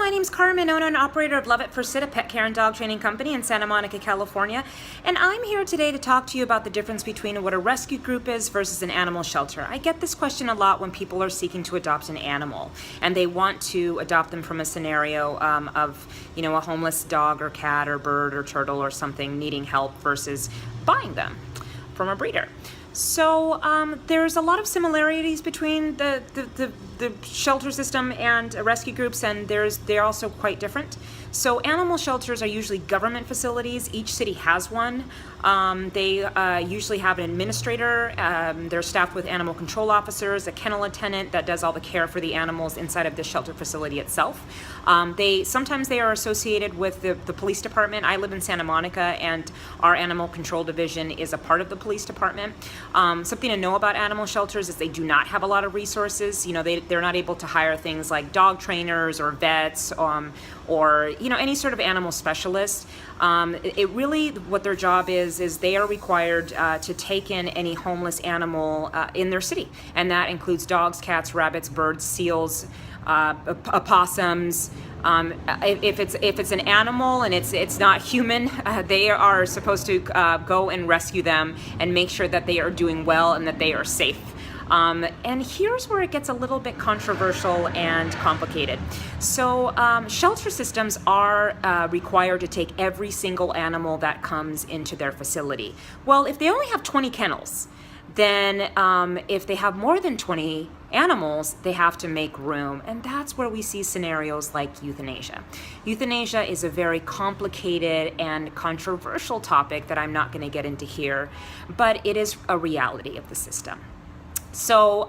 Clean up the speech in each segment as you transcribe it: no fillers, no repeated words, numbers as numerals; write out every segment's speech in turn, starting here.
my name's Carmen, owner and operator of Love It for Sit, a pet care and dog training company in Santa Monica, California. And I'm here today to talk to you about the difference between what a rescue group is versus an animal shelter. I get this question a lot when people are seeking to adopt an animal and they want to adopt them from a scenario of, a homeless dog or cat or bird or turtle or something needing help versus buying them from a breeder. So there's a lot of similarities between the shelter system and rescue groups, and they're also quite different. So animal shelters are usually government facilities. Each city has one. They usually have an administrator. They're staffed with animal control officers, a kennel attendant that does all the care for the animals inside of the shelter facility itself. Sometimes they are associated with the police department. I live in Santa Monica, and our animal control division is a part of the police department. Something to know about animal shelters is they do not have a lot of resources. They're not able to hire things like dog trainers or vets or any sort of animal specialist. It really, what their job is they are required to take in any homeless animal in their city, and that includes dogs, cats, rabbits, birds, seals, opossums. If it's an animal and it's not human, they are supposed to go and rescue them and make sure that they are doing well and that they are safe. And here's where it gets a little bit controversial and complicated. So shelter systems are required to take every single animal that comes into their facility. Well, if they only have 20 kennels, then if they have more than 20 animals, they have to make room. And that's where we see scenarios like euthanasia. Euthanasia is a very complicated and controversial topic that I'm not going to get into here, but it is a reality of the system. So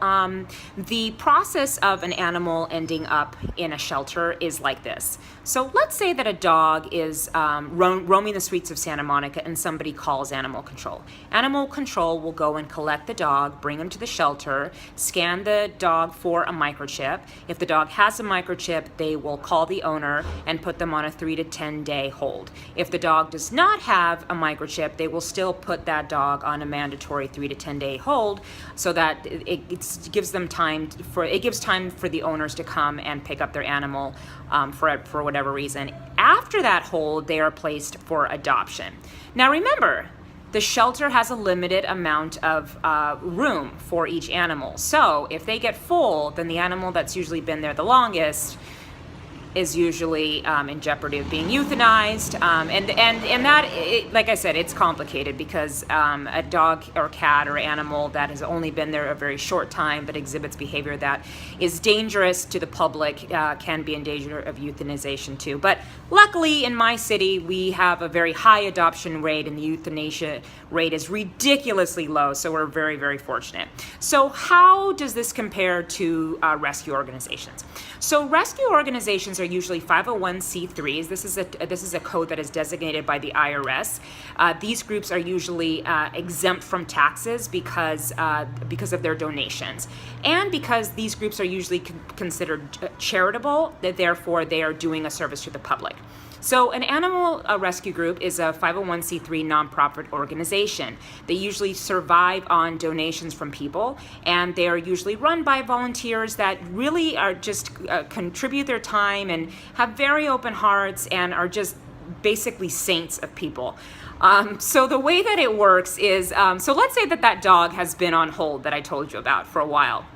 the process of an animal ending up in a shelter is like this. So let's say that a dog is roaming the streets of Santa Monica and somebody calls animal control. Animal control will go and collect the dog, bring him to the shelter, scan the dog for a microchip. If the dog has a microchip, they will call the owner and put them on a 3 to 10 day hold. If the dog does not have a microchip, they will still put that dog on a mandatory 3 to 10 day hold so that it gives time for the owners to come and pick up their animal for whatever reason. After that hold, they are placed for adoption. Now remember, the shelter has a limited amount of room for each animal. So if they get full, then the animal that's usually been there the longest is usually in jeopardy of being euthanized, and that, like I said, it's complicated because a dog or cat or animal that has only been there a very short time but exhibits behavior that is dangerous to the public can be in danger of euthanization too. But luckily in my city we have a very high adoption rate, and the euthanasia rate is ridiculously low, so we're very, very fortunate. So how does this compare to rescue organizations? So rescue organizations are usually 501c3s. This is a code that is designated by the IRS. These groups are usually exempt from taxes because of their donations, and because these groups are usually considered charitable, that therefore they are doing a service to the public. So an animal rescue group is a 501c3 nonprofit organization. They usually survive on donations from people, and they are usually run by volunteers that really are just contribute their time and have very open hearts and are just basically saints of people. So the way that it works is, so let's say that dog has been on hold that I told you about for a while.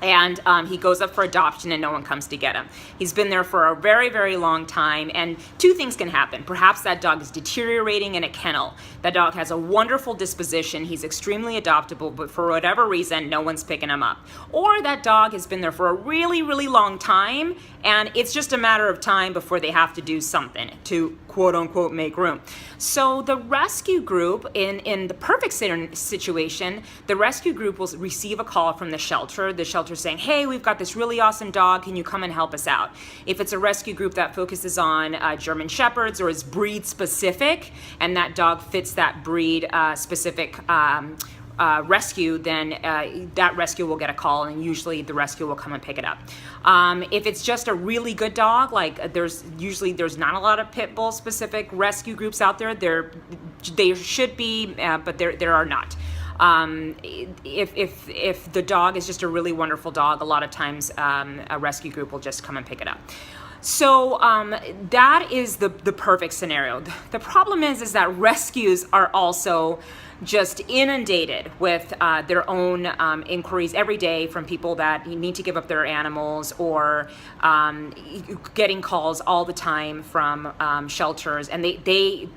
And he goes up for adoption and no one comes to get him. He's been there for a very, very long time, and two things can happen. Perhaps that dog is deteriorating in a kennel. That dog has a wonderful disposition. He's extremely adoptable, but for whatever reason, no one's picking him up. Or that dog has been there for a really, really long time, and it's just a matter of time before they have to do something to quote unquote make room. So the rescue group, in the perfect situation, the rescue group will receive a call from the shelter saying, hey, we've got this really awesome dog, can you come and help us out? If it's a rescue group that focuses on German Shepherds or is breed specific, and that dog fits that breed specific rescue, then that rescue will get a call, and usually the rescue will come and pick it up. If it's just a really good dog, like there's not a lot of pit bull specific rescue groups out there. There should be, but there are not. If the dog is just a really wonderful dog, a lot of times a rescue group will just come and pick it up. So that is the perfect scenario. The problem is that rescues are also just inundated with their own inquiries every day from people that need to give up their animals, or getting calls all the time from shelters, and they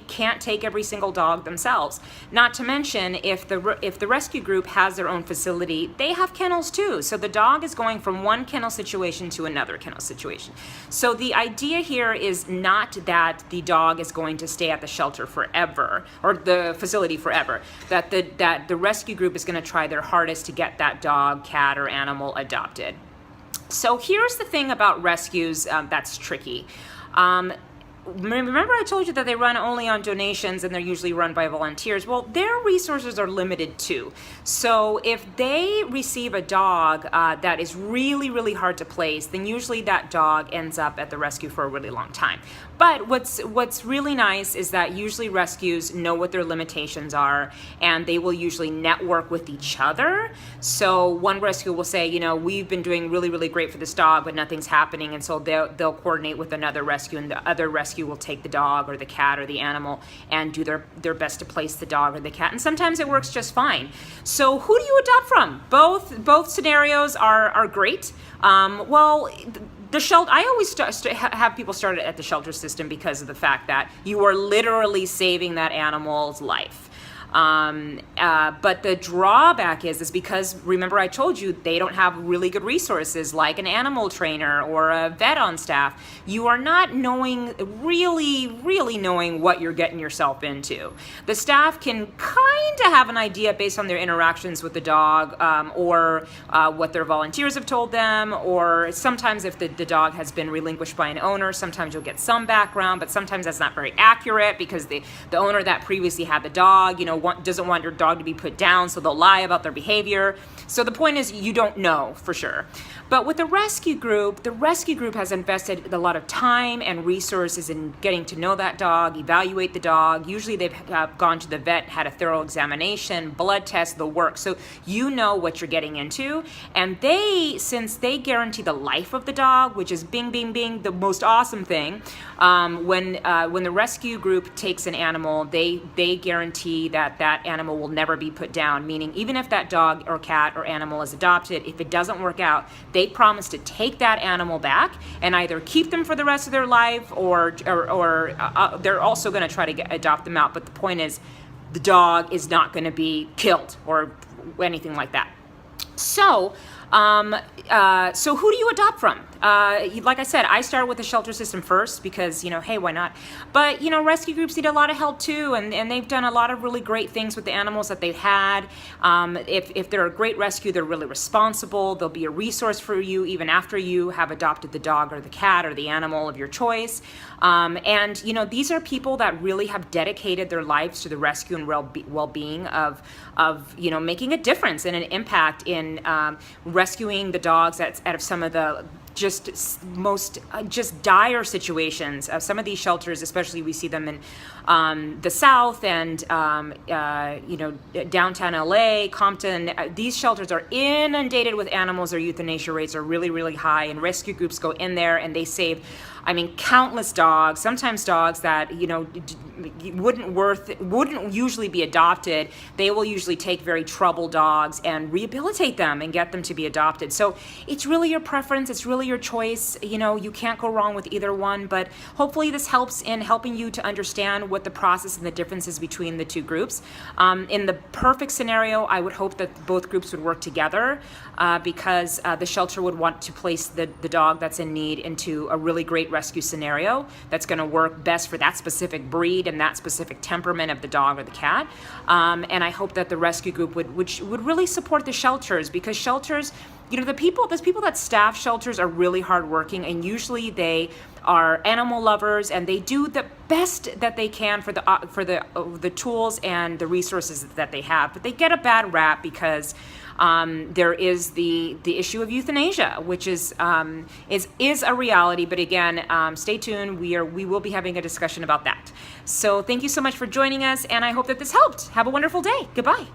can't take every single dog themselves. Not to mention, if the rescue group has their own facility, they have kennels too. So the dog is going from one kennel situation to another kennel situation. So the idea here is not that the dog is going to stay at the shelter forever, or the facility forever. That the rescue group is going to try their hardest to get that dog, cat, or animal adopted. So here's the thing about rescues that's tricky. Remember I told you that they run only on donations and they're usually run by volunteers? Well, their resources are limited too. So if they receive a dog that is really, really hard to place, then usually that dog ends up at the rescue for a really long time. But what's really nice is that usually rescues know what their limitations are, and they will usually network with each other. So one rescue will say, you know, we've been doing really, really great for this dog, but nothing's happening, and so they'll coordinate with another rescue, and the other rescue will take the dog or the cat or the animal and do their best to place the dog or the cat. And sometimes it works just fine. So who do you adopt from? Both scenarios are great. Well, the shelter, I always have people start at the shelter system because of the fact that you are literally saving that animal's life. But the drawback is because, remember I told you, they don't have really good resources like an animal trainer or a vet on staff. You are not really knowing what you're getting yourself into. The staff can kind of have an idea based on their interactions with the dog, or what their volunteers have told them, or sometimes if the dog has been relinquished by an owner, sometimes you'll get some background, but sometimes that's not very accurate because the owner that previously had the dog, you know, doesn't want your dog to be put down, so they'll lie about their behavior. So the point is, you don't know for sure. But with the rescue group has invested a lot of time and resources in getting to know that dog, evaluate the dog. Usually they've gone to the vet, had a thorough examination, blood test, the work. So you know what you're getting into. And since they guarantee the life of the dog, which is bing, bing, bing, the most awesome thing, when the rescue group takes an animal, they guarantee that animal will never be put down, meaning even if that dog or cat or animal is adopted, if it doesn't work out, they promise to take that animal back and either keep them for the rest of their life, or they're also going to try to adopt them out. But the point is, the dog is not going to be killed or anything like that. So who do you adopt from? Like I said, I start with the shelter system first because, you know, hey, why not? But, you know, rescue groups need a lot of help too, and they've done a lot of really great things with the animals that they've had. If they're a great rescue, they're really responsible. They'll be a resource for you even after you have adopted the dog or the cat or the animal of your choice. And, you know, these are people that really have dedicated their lives to the rescue and well-being of you know, making a difference and an impact in rescuing the dogs out of some of the most dire situations. Some of these shelters, especially we see them in the South and you know, downtown LA, Compton. These shelters are inundated with animals. Their euthanasia rates are really, really high, and rescue groups go in there and they save, I mean, countless dogs, sometimes dogs that, you know, wouldn't usually be adopted. They will usually take very troubled dogs and rehabilitate them and get them to be adopted. So it's really your preference. It's really your choice. You know, you can't go wrong with either one, but hopefully this helps in helping you to understand what the process and the differences between the two groups. In the perfect scenario, I would hope that both groups would work together because the shelter would want to place the dog that's in need into a really great rescue scenario that's going to work best for that specific breed and that specific temperament of the dog or the cat. And I hope that the rescue group would really support the shelters, because shelters, you know, the people that staff shelters are really hardworking, and usually they are animal lovers and they do the best that they can for the tools and the resources that they have. But they get a bad rap because there is the issue of euthanasia, which is a reality. But again, stay tuned. We will be having a discussion about that. So thank you so much for joining us, and I hope that this helped. Have a wonderful day. Goodbye.